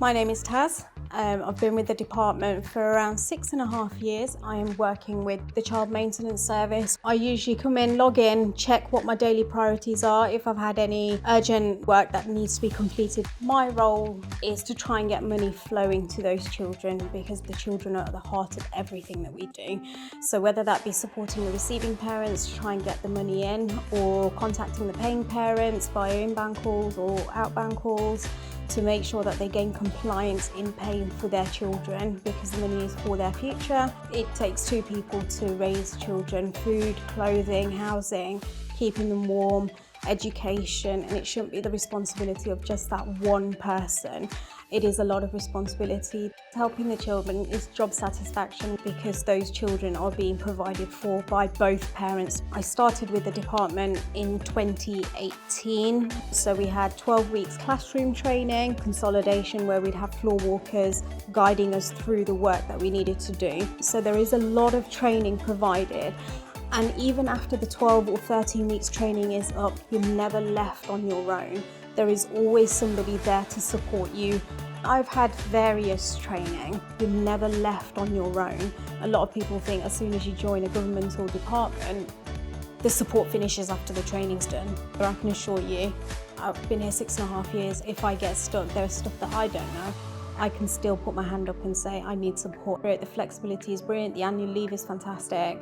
My name is Taz. I've been with the department for around 6.5 years. I am working with the child maintenance service. I usually come in, log in, check what my daily priorities are, if I've had any urgent work that needs to be completed. My role is to try and get money flowing to those children because the children are at the heart of everything that we do. So whether that be supporting the receiving parents to try and get the money in, or contacting the paying parents via inbound calls or outbound calls, to make sure that they gain compliance in paying for their children because the money is for their future. It takes two people to raise children: food, clothing, housing, keeping them warm, education, and it shouldn't be the responsibility of just that one person. It is a lot of responsibility. Helping the children is job satisfaction because those children are being provided for by both parents. I started with the department in 2018. So we had 12 weeks classroom training, consolidation where we'd have floor walkers guiding us through the work that we needed to do. So there is a lot of training provided. And even after the 12 or 13 weeks training is up, you're never left on your own. There is always somebody there to support you. I've had various training. You're never left on your own. A lot of people think as soon as you join a governmental department, the support finishes after the training's done. But I can assure you, I've been here 6.5 years. If I get stuck, there's stuff that I don't know. I can still put my hand up and say I need support. The flexibility is brilliant, the annual leave is fantastic,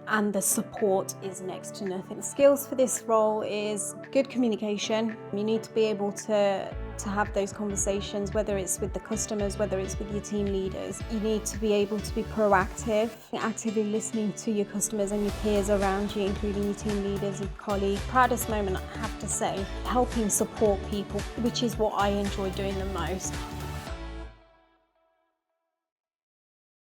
and the support is next to nothing. The skills for this role is good communication. You need to be able to have those conversations, whether it's with the customers, whether it's with your team leaders. You need to be able to be proactive, actively listening to your customers and your peers around you, including your team leaders, your colleagues. Proudest moment, I have to say, helping support people, which is what I enjoy doing the most.